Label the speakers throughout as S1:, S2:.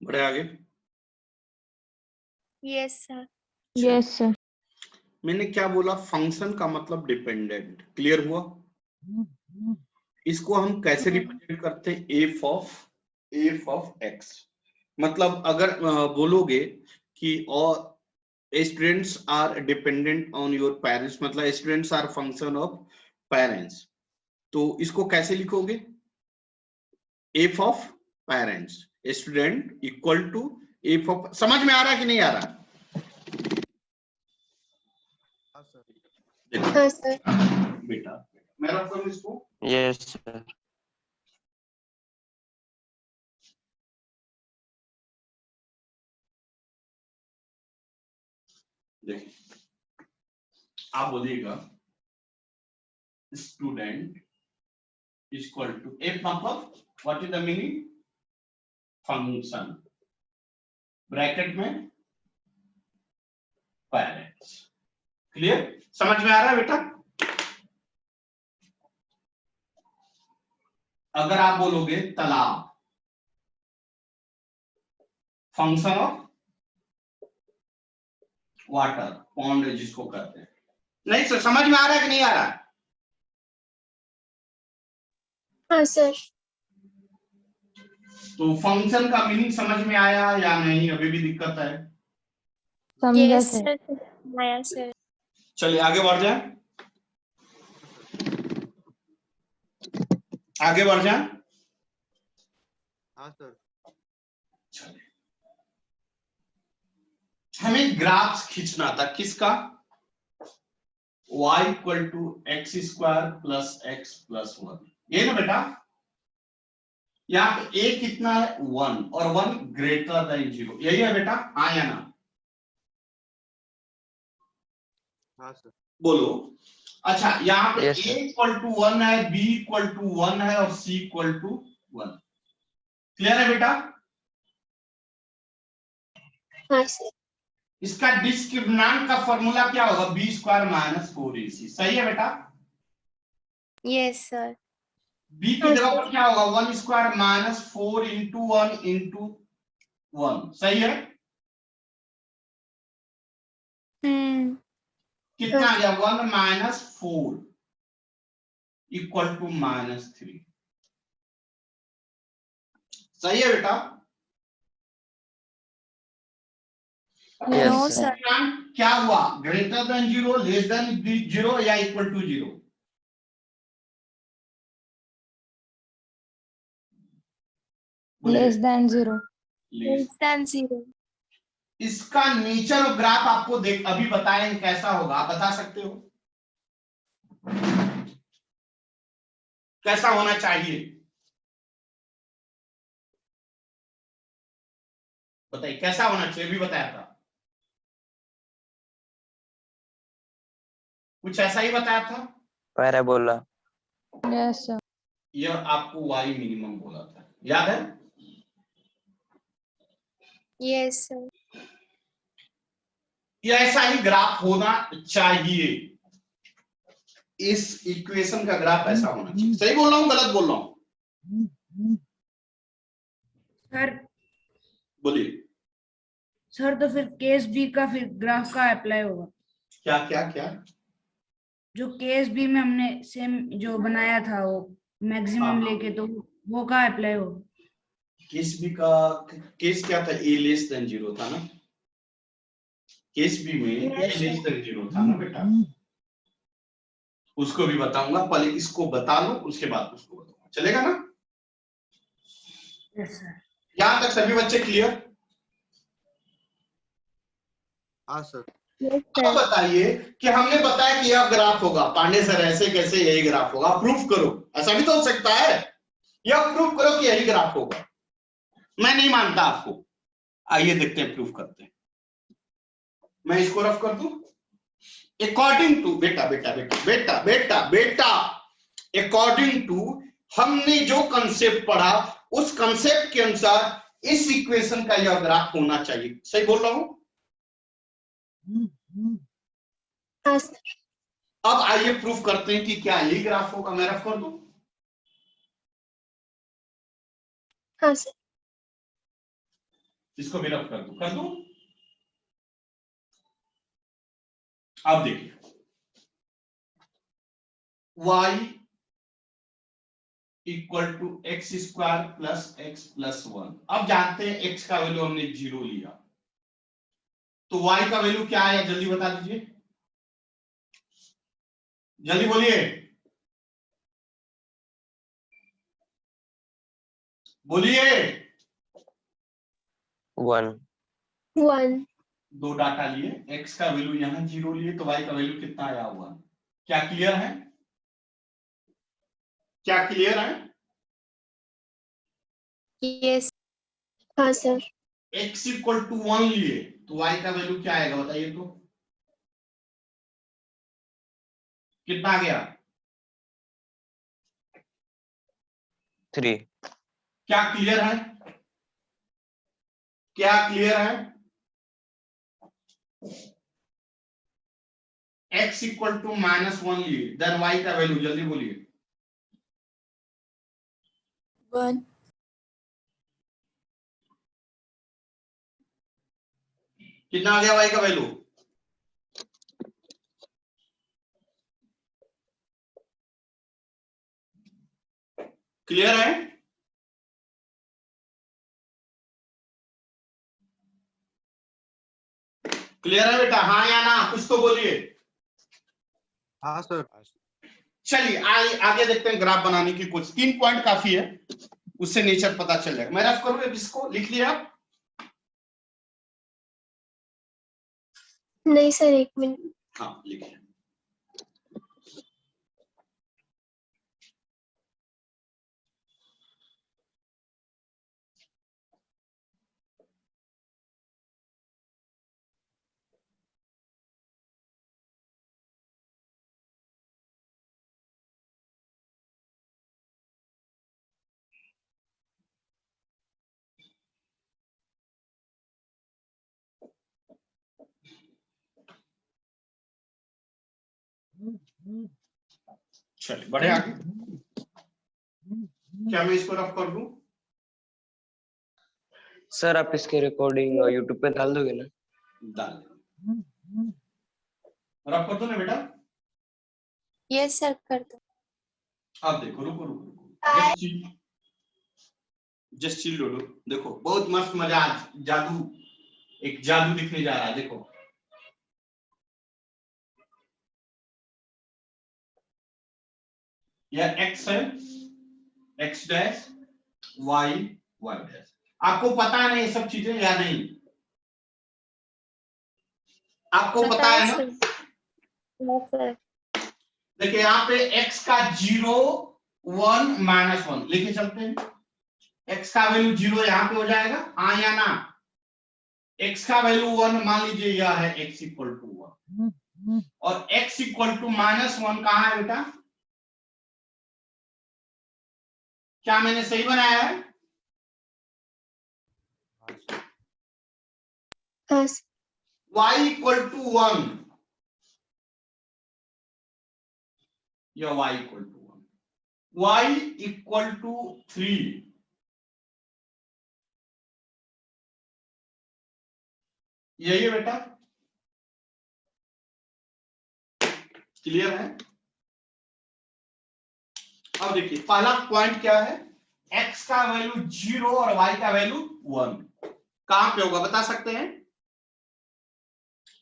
S1: बढ़े आगे।
S2: Yes sir.
S3: Yes sir.
S1: मैंने क्या बोला, फंक्शन का मतलब डिपेंडेंट, क्लियर हुआ। इसको हम कैसे रिप्रेजेंट करते हैं, एफ ऑफ एक्स। मतलब अगर बोलोगे कि और students are dependent on your parents, मतलब students are function of parents, तो इसको कैसे लिखोगे, F of parents student equal to F of, समझ में आ रहा है कि नहीं आ रहा?
S2: हाँ सर।
S1: बेटा मैं रख करूं इसको।
S4: Yes sir.
S1: देखिए आप बोलिएगा स्टूडेंट इक्वल टू एफ, मतलब what is the meaning, function bracket में पेरेंट्स। क्लियर, समझ में आ रहा है बेटा? अगर आप बोलोगे तालाब, फंक्शन ऑफ वाटर, पॉन्ड जिसको कहते हैं। नहीं सर, समझ में आ रहा है कि नहीं आ रहा?
S2: हाँ सर।
S1: तो फंक्शन का मीनिंग समझ में आया या नहीं, अभी भी दिक्कत है?
S3: समझा
S2: यस
S3: सर।
S2: सर। आया सर।
S1: चलिए आगे बढ़ जाए, आगे बढ़ जाए।
S4: हाँ सर।
S1: चलिए हमें ग्राफ खींचना था, किसका, y equal to x square plus x plus 1, ये ना बेटा। यहाँ पे a कितना है 1 और 1 ग्रेटर देन 0, यही है बेटा, हाँ या ना?
S4: हाँ सर।
S1: बोलो। अच्छा यहाँ पे
S4: Yes,
S1: a
S4: sir.
S1: Equal to 1 है, b इक्वल टू 1 है और c इक्वल टू 1, क्लियर है बेटा?
S2: हाँ सर।
S1: इसका डिस्क्रिमिनेंट का फॉर्मूला क्या होगा, बी स्क्वायर माइनस 4ac, सही है बेटा?
S2: Yes sir.
S1: बी की जगह पर क्या होगा, 1 स्क्वायर माइनस 4 इंटू 1 इंटू 1, सही है? कितना आ गया, 1 माइनस 4 इक्वल टू माइनस 3, सही है बेटा?
S4: Yes,
S2: no
S4: sir.
S2: सर।
S1: क्या हुआ, ग्रेटर देन 0, लेस देन 0 या equal to 0?
S3: Less than 0।
S2: Less than 0।
S1: इसका नेचर ऑफ ग्राफ आपको देख अभी बताएं कैसा होगा, आप बता सकते हो कैसा होना चाहिए, बताइए कैसा होना चाहिए, अभी बताया था कुछ ऐसा ही बताया था।
S4: पैराबोला।
S3: Yes sir.
S1: यह आपको y मिनिमम बोला था, याद है?
S2: Yes sir.
S1: ये ऐसा ही ग्राफ होना चाहिए, इस इक्वेशन का ग्राफ ऐसा होना चाहिए, सही बोल रहा हूँ गलत बोल रहा हूँ?
S5: सर
S1: बोलिए।
S5: सर तो फिर केस बी का फिर ग्राफ का अप्लाई होगा,
S1: क्या क्या क्या?
S5: जो केस बी में हमने सेम जो बनाया था वो मैक्सिमम
S1: हाँ।
S5: लेके, तो वो का अप्लाई होगा।
S1: केस बी का केस क्या था, a लेस देन 0 था ना, केस बी में a लेस देन 0 था ना बेटा, उसको भी बताऊंगा, पहले इसको बता लो उसके बाद उसको बताऊंगा, चलेगा ना?
S5: Yes sir.
S1: यहां तक सभी बच्चे क्लियर?
S4: हाँ सर।
S1: अब बताइए कि हमने बताया कि यह ग्राफ होगा, पांडे सर ऐसे कैसे यही ग्राफ होगा, प्रूफ करो, ऐसा भी तो हो सकता है, यह प्रूफ करो कि यही ग्राफ होगा। मैं नहीं मानता आपको, आइए देखते हैं, प्रूफ करते हैं। मैं इसको रफ कर दूं, अकॉर्डिंग टू, बेटा बेटा बेटा बेटा बेटा बेटा अकॉर्डिंग टू हमने जो कंसेप्ट पढ़ा उस कंसेप्ट के अनुसार इस इक्वेशन का यह ग्राफ होना चाहिए, सही बोल रहा हूं? अब आइए प्रूफ करते हैं कि क्या यही ग्राफ होगा, मैं रफ कर दूं।
S2: हाँ सर।
S1: इसको भी रफ कर दूं। अब देखिए y equal to x square plus x plus 1। अब जानते हैं x का वैल्यू हमने 0 लिया, तो y का वैल्यू क्या है जल्दी बता दीजिए, जल्दी बोलिए, बोलिए।
S4: 1।
S2: 1.
S1: दो डाटा लिए, x का वैल्यू यहां 0 लिए, तो y का वैल्यू कितना आया 1। क्या क्लियर है, क्या क्लियर है?
S2: Yes. हाँ सर.
S1: x इक्वल टू 1 लिए तो y का वैल्यू क्या आएगा बताइए तो, कितना आ गया?
S4: 3।
S1: क्या क्लियर है, क्या क्लियर है? x इक्वल टू -1 लिए, देन y का वैल्यू जल्दी बोलिए।
S2: 1.
S1: कितना आ गया y का वैल्यू? क्लियर है? क्लियर है बेटा, हाँ या ना, कुछ तो बोलिए।
S4: हाँ सर।
S1: चलिए आगे देखते हैं ग्राफ बनाने की कुछ 3 पॉइंट काफी है, उससे नेचर पता चल जाएगा। मैं रफ करूं इसको, लिख लिया आप?
S2: नहीं सर, 1 मिनट.
S1: हाँ लिखिए। चलिए बढ़े आगे, क्या मैं इसको रफ कर दूं?
S4: सर आप इसकी रिकॉर्डिंग यूट्यूब पे डाल दोगे ना?
S1: डाल रफ कर दो ना बेटा।
S2: Yes सर, कर दो.
S1: अब देखो, रुको रुको रुको, जस्ट चिल लो। देखो बहुत मस्त मजा, जादू, एक जादू दिखने जा रहा है। देखो यह x है, x dash, y y dash. आपको पता है ना ये सब चीजें या नहीं? आपको पता है ना?
S2: Yes sir.
S1: देखिए यहाँ पे x का 0 1 -1 लेके चलते हैं। x का वैल्यू 0 यहाँ पे हो जाएगा, हाँ या ना? x का वैल्यू 1 मान लीजिए यह है x इक्वल टू 1, और x इक्वल टू -1 कहाँ है बेटा? क्या मैंने सही बनाया है?
S2: हाँ.
S1: y इक्वल टू 1, या y equal to 1, y equal to 3, यही है बेटा। क्लियर है? अब देखिए पहला पॉइंट क्या है, x का वैल्यू 0 और y का वैल्यू 1 कहां पे होगा बता सकते हैं?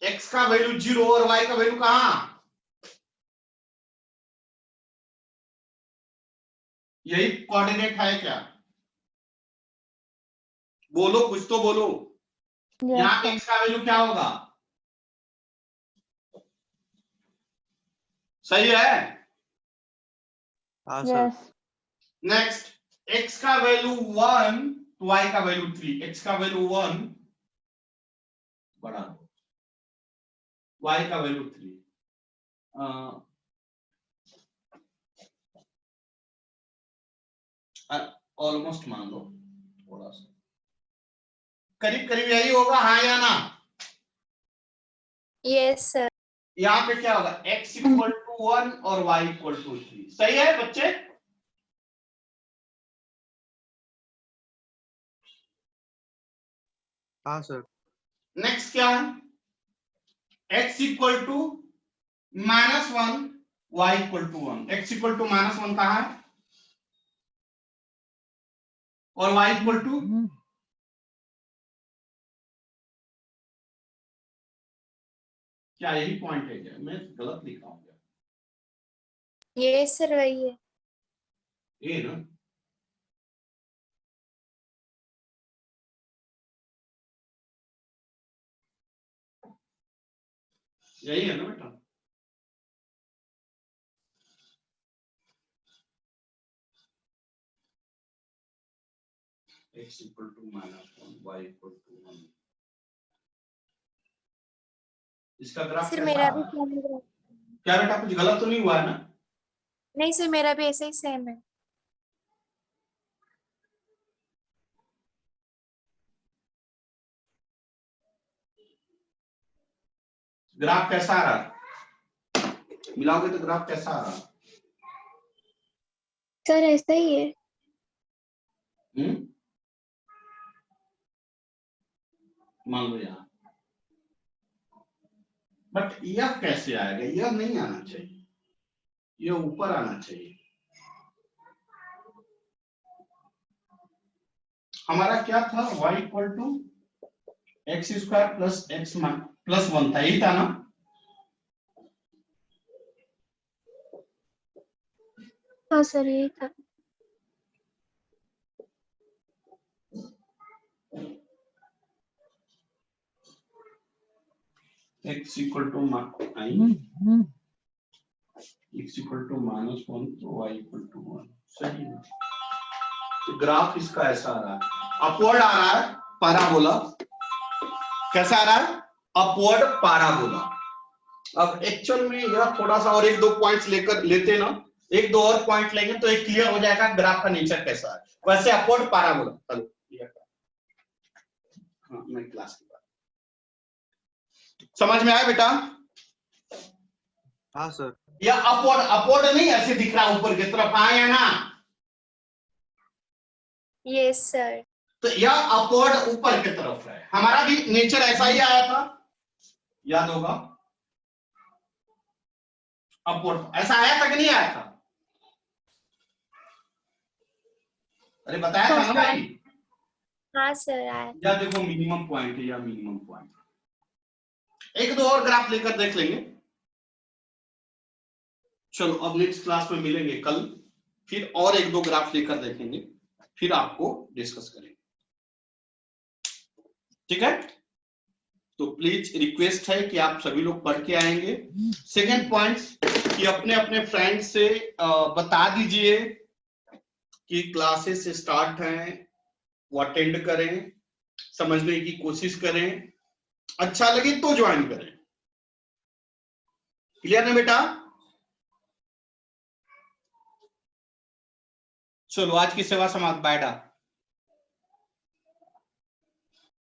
S1: x का वैल्यू 0 और y का वैल्यू कहां? यही कोऑर्डिनेट है क्या? बोलो, कुछ तो बोलो। यहाँ x का वैल्यू क्या होगा? सही है?
S4: हाँ सर।
S1: नेक्स्ट, x का वैल्यू 1 तो y का वैल्यू 3, x का वैल्यू 1 बढ़ा दो, y का वैल्यू 3, ऑलमोस्ट मान लो, थोड़ा सा करीब करीब यही होगा, हाँ या ना?
S2: Yes sir.
S1: यहाँ पे क्या होगा, x इक्वल टू 1 और y इक्वल टू 3। सही है बच्चे?
S6: हाँ सर।
S1: नेक्स्ट क्या है, x equal to -1 y equal to 1। x equal to -1 कहाँ है और y इक्वल टू क्या, यही पॉइंट है क्या, मैं गलत लिखा हूं क्या,
S2: ये सर वही है।
S1: ये ना, यही है ना बेटा, x equal to -1 y equal to 1। इसका ग्राफ
S2: सर
S1: कैसा
S2: मेरा
S1: आ
S2: भी
S1: रहा है?
S2: सेम है।
S1: क्या बेटा कुछ गलत तो नहीं हुआ है ना?
S2: नहीं सर मेरा भी ऐसा ही सेम है।
S1: ग्राफ कैसा आ रहा है, मिलाओगे तो ग्राफ कैसा आ रहा है?
S2: सर ऐसा ही है।
S1: मान लो यहाँ, बट यह कैसे आएगा, यह नहीं आना चाहिए, यह ऊपर आना चाहिए। हमारा क्या था, y equal to x square plus x plus 1 था, यही था ना?
S2: हाँ सर यही था।
S1: x equal to x equal to -1 तो y इक्वल टू 1, सही है। तो ग्राफ इसका ऐसा आ रहा है, अपवर्ड आ रहा है, पैराबोला। कैसा आ रहा है, अपवर्ड पैराबोला। अब एक्चुअल में यह थोड़ा सा और एक दो पॉइंट्स लेकर लेते ना, एक दो और पॉइंट लेंगे तो एक क्लियर हो जाएगा ग्राफ का नेचर कैसा है। वैसे अपवर्ड पैराबोला, चलो हाँ, मैं क्लास की बात समझ में आया बेटा?
S6: हाँ सर।
S1: यह अपवर्ड अपवर्ड नहीं ऐसे दिख रहा ऊपर की तरफ, हाँ या ना?
S2: Yes sir.
S1: तो यह अपवर्ड ऊपर की तरफ है, हमारा भी नेचर ऐसा ही आया था, याद होगा। अपवर्ड ऐसा आया था कि नहीं आया था? अरे बताया था ना भाई।
S2: हाँ सर आया।
S1: या देखो मिनिमम पॉइंट है, या मिनिमम पॉइंट। एक दो और ग्राफ लेकर देख लेंगे। चलो अब नेक्स्ट क्लास में मिलेंगे कल, फिर और एक दो ग्राफ लेकर देखेंगे, फिर आपको डिस्कस करेंगे, ठीक है? तो प्लीज रिक्वेस्ट है कि आप सभी लोग पढ़ के आएंगे। सेकेंड पॉइंट कि अपने अपने फ्रेंड से बता दीजिए कि क्लासेस स्टार्ट हैं, वो अटेंड करें, समझने की कोशिश करें, अच्छा लगे तो ज्वाइन करें। क्लियर है बेटा? चलो आज की सेवा समाप्त, बाय।